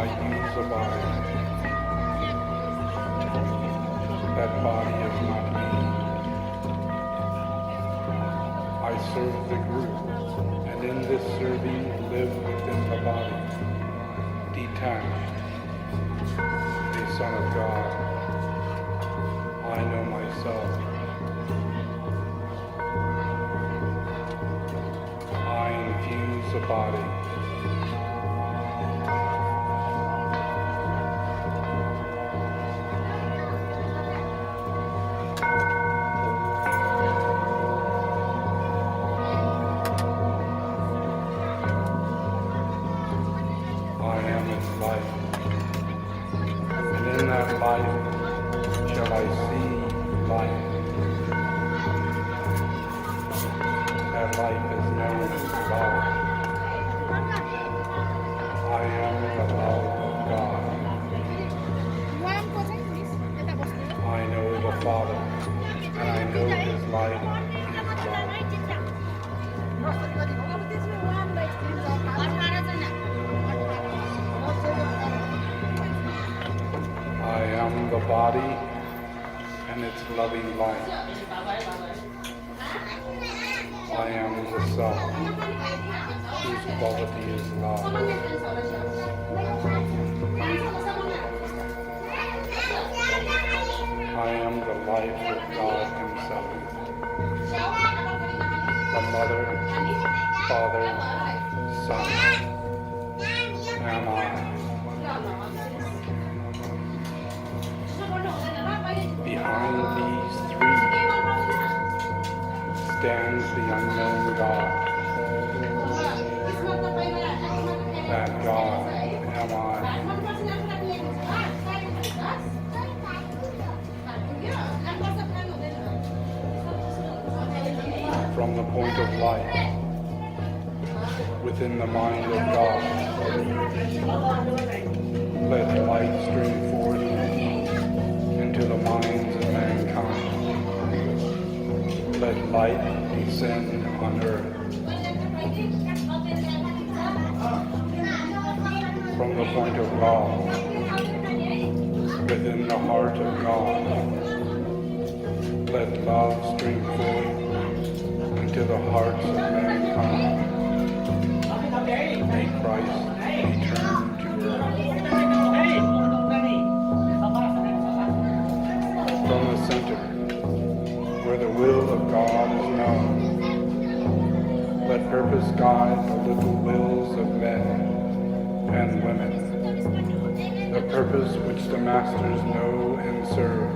use a body. That body is not me. I serve the group, and in this serving live within the body, detached, a son of God. I know myself. I infuse a body. Shall I see life? That life is known as love. I am the love of God. I know the Father, and I know His light is I am the body and its loving light. I am the self whose quality is love. I am the life of God Himself. The Mother, Father, Son, am I. Behind these three stands the unknown God. That God am I. From the point of light, within the mind of God, let light stream forth into the minds of mankind. Let light descend on earth. From the point of God, within the heart of God, let love stream forth into the hearts of mankind. May Christ return to earth. From the center, where the will of God is known, let purpose guide the little wills of men and women, the purpose which the masters know and serve.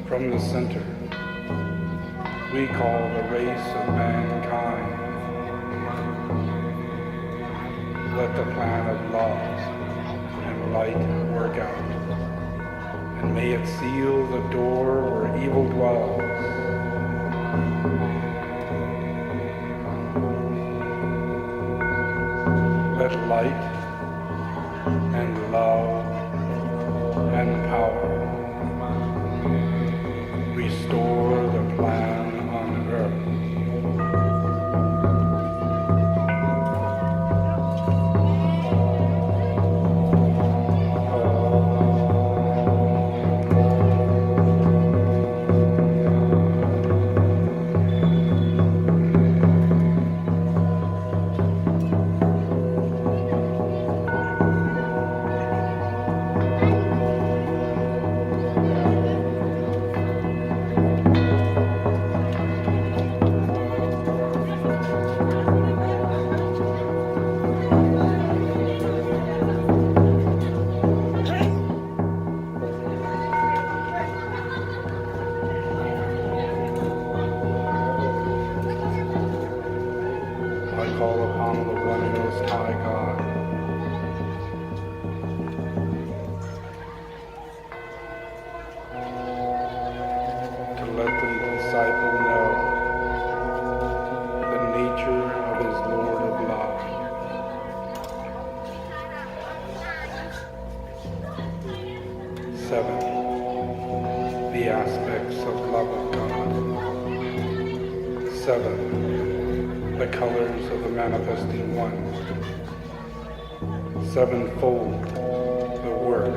From the center, we call the race of mankind. Let the plan of love and light work out. And may it seal the door where evil dwells. Let light and love and power restore the plan on earth. The aspects of love of God. 7. The colors of the manifesting one. sevenfold the work,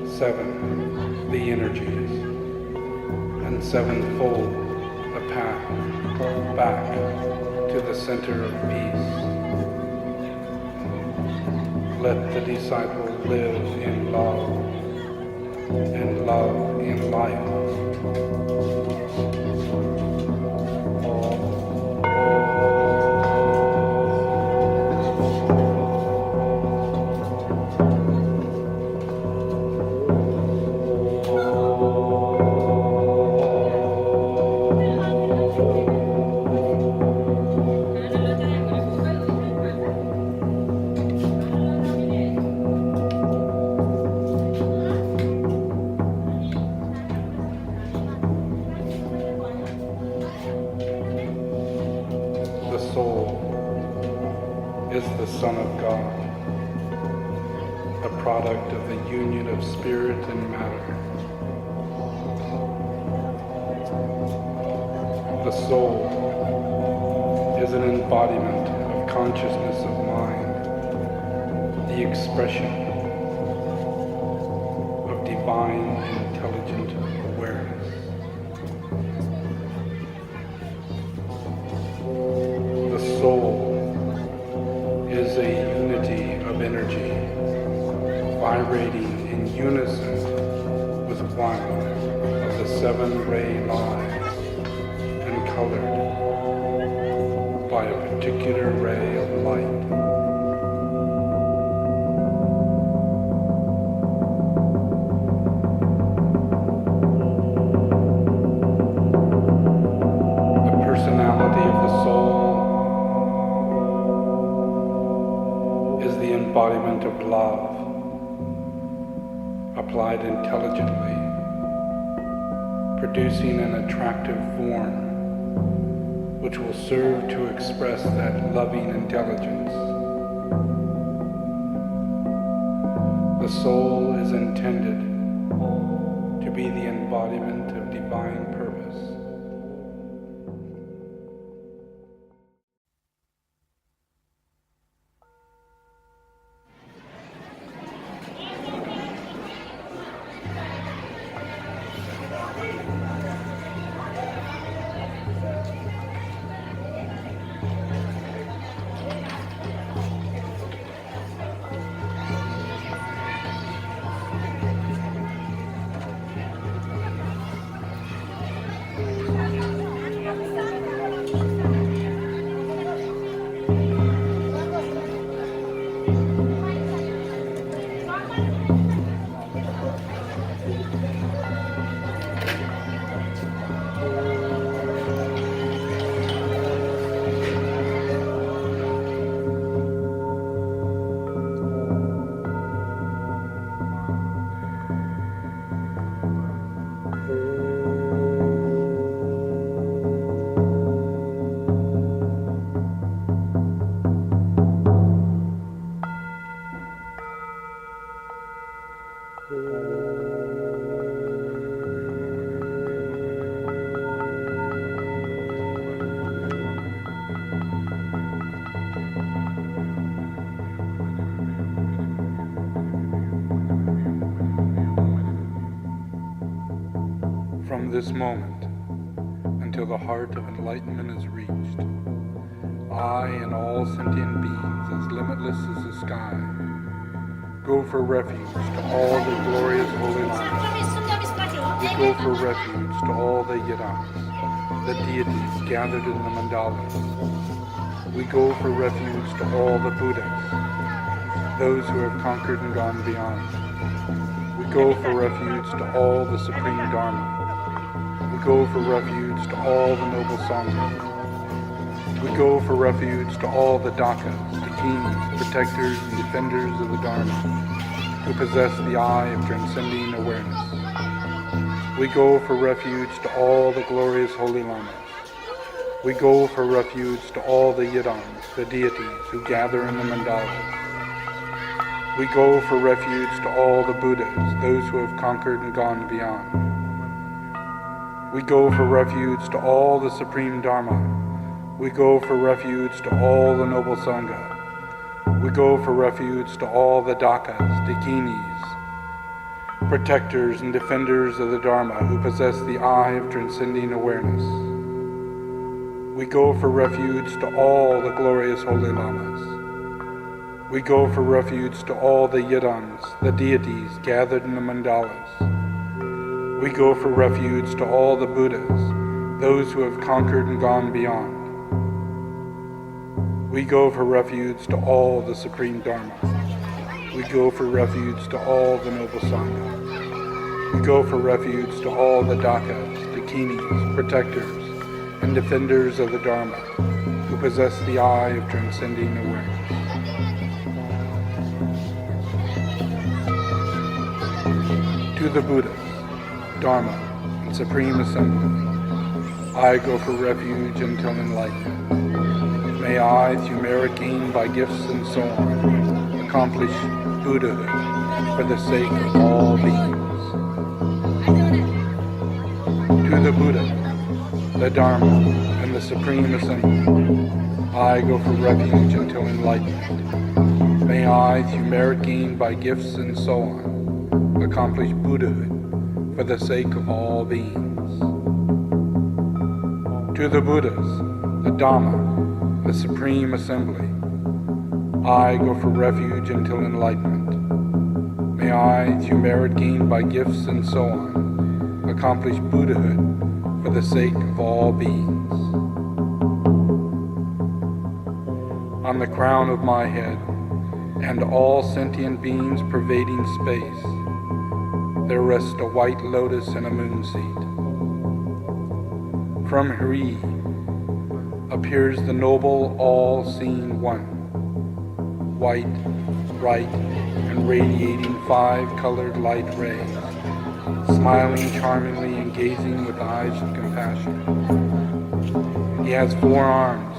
7 the energies, and sevenfold the path back to the center of peace. Let the disciple live in love and love in life. The soul is the Son of God, a product of the union of spirit and matter. The soul is an embodiment of consciousness of mind, the expression of divine intelligent awareness. The soul is a unity of energy, vibrating in unison with one of the 7 ray lines and colored by a particular ray of light. The personality of the soul is the embodiment of love, applied intelligently, producing an attractive form which will serve to express that loving intelligence. The soul is intended to be the embodiment of divine purpose. From this moment until the heart of enlightenment is reached, I and all sentient beings as limitless as the sky go for refuge to all the glorious holy lands. We go for refuge to all the yidams, the deities gathered in the mandalas. We go for refuge to all the Buddhas, those who have conquered and gone beyond. We go for refuge to all the Supreme Dharma. We go for refuge to all the noble Sangha. We go for refuge to all the Dakas, the kings, protectors, and defenders of the Dharma, who possess the eye of transcending awareness. We go for refuge to all the glorious holy lamas. We go for refuge to all the yidams, the deities who gather in the mandalas. We go for refuge to all the Buddhas, those who have conquered and gone beyond. We go for refuge to all the Supreme Dharma. We go for refuge to all the noble Sangha. We go for refuge to all the Dakas, Dakinis, protectors and defenders of the Dharma who possess the eye of transcending awareness. We go for refuge to all the glorious holy lamas. We go for refuge to all the yidams, the deities gathered in the mandalas. We go for refuge to all the Buddhas, those who have conquered and gone beyond. We go for refuge to all the supreme Dharma. We go for refuge to all the noble Sangha. We go for refuge to all the Dakas, Dakinis, protectors, and defenders of the Dharma, who possess the eye of transcending awareness. To the Buddhas, Dharma, and Supreme Assembly, I go for refuge until enlightenment. May I, through merit gained by gifts and so on, accomplish Buddhahood for the sake of all beings. To the Buddha, the Dharma, and the Supreme Assembly, I go for refuge until enlightenment. May I, through merit gained by gifts and so on, accomplish Buddhahood for the sake of all beings. To the Buddhas, the Dhamma, the Supreme Assembly, I go for refuge until enlightenment. May I, through merit gained by gifts and so on, accomplish Buddhahood for the sake of all beings. On the crown of my head, and all sentient beings pervading space, there rests a white lotus and a moon seed. From Shree appears the noble, all-seeing one, white, bright, and radiating 5 colored light rays, smiling charmingly and gazing with eyes of compassion. He has 4 arms,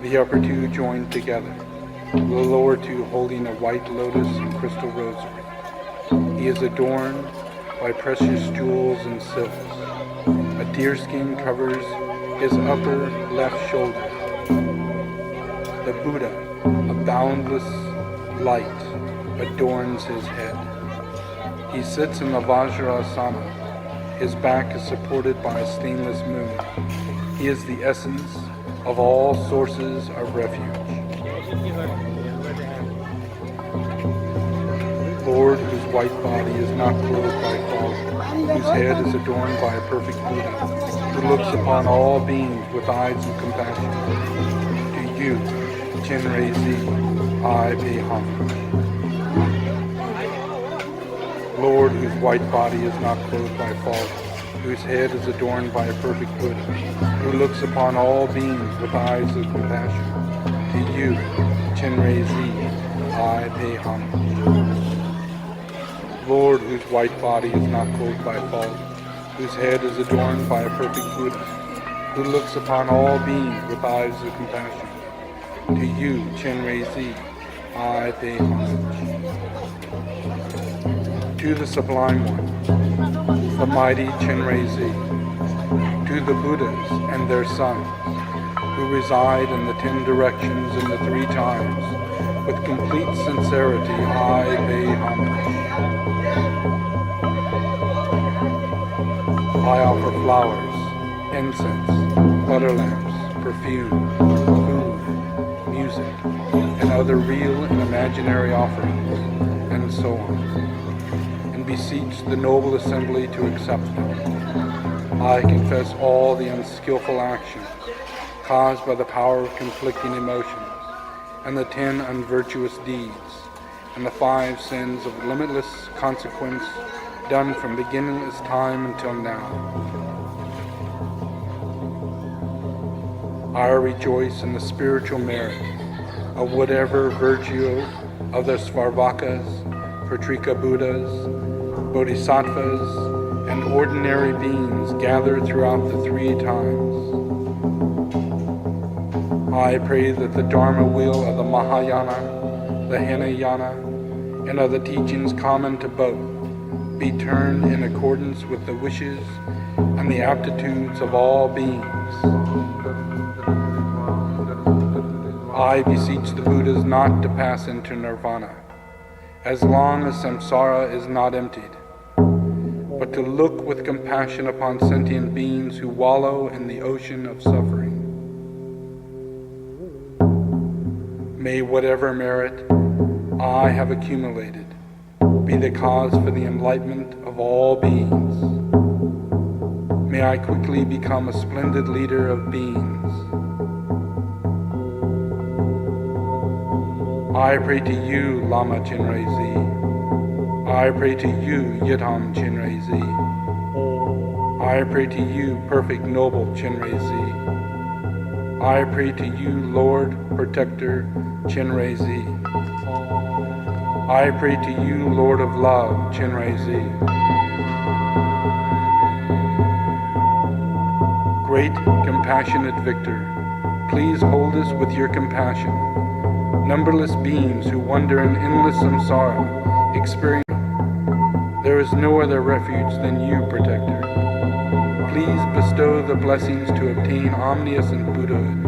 the upper 2 joined together, the lower 2 holding a white lotus and crystal rosary. He is adorned by precious jewels and silks. A deerskin covers his upper left shoulder. The Buddha, a boundless light, adorns his head. He sits in the Vajrasana. His back is supported by a stainless moon. He is the essence of all sources of refuge. Lord, whose white body is not clothed by fog, whose head is adorned by a perfect Buddha, who looks upon all beings with eyes of compassion. To you, Chenrezi, I pay homage. Lord, whose white body is not clothed by fog, whose head is adorned by a perfect Buddha, who looks upon all beings with eyes of compassion. To you, Chenrezi, I pay homage. Lord, whose white body is not clothed by fog, whose head is adorned by a perfect Buddha, who looks upon all beings with eyes of compassion. To you, Chenrezi, I pay homage. To the Sublime One, the mighty Chenrezi, to the Buddhas and their sons, who reside in the 10 directions in the 3 times, with complete sincerity, I pay homage. I offer flowers, incense, butter lamps, perfume, food, music, and other real and imaginary offerings, and so on, and beseech the noble assembly to accept them. I confess all the unskillful actions caused by the power of conflicting emotions, and the 10 unvirtuous deeds, and the 5 sins of limitless consequence done from beginningless time until now. I rejoice in the spiritual merit of whatever virtue of the Svarvakas, Pratrika Buddhas, Bodhisattvas, and ordinary beings gathered throughout the 3 times. I pray that the Dharma wheel of the Mahayana, the Hinayana, and of the teachings common to both be turned in accordance with the wishes and the aptitudes of all beings. I beseech the Buddhas not to pass into nirvana, as long as samsara is not emptied, but to look with compassion upon sentient beings who wallow in the ocean of suffering. May whatever merit I have accumulated be the cause for the enlightenment of all beings. May I quickly become a splendid leader of beings. I pray to you, Lama Chenrezig. I pray to you, Yidam Chenrezig. I pray to you, perfect noble Chenrezig. I pray to you, Lord, Protector Chenrezig. I pray to you, Lord of Love, Chenrezig. Great, compassionate Victor, please hold us with your compassion. Numberless beings who wander in endless samsara, experience. There is no other refuge than you, Protector. Please bestow the blessings to obtain omniscient Buddhahood.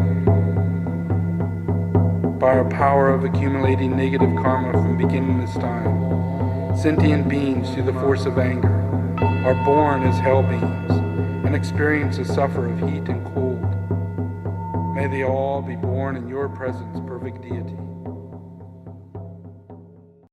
By our power of accumulating negative karma from beginningless time, sentient beings through the force of anger are born as hell beings and experience the suffer of heat and cold. May they all be born in your presence, perfect deity.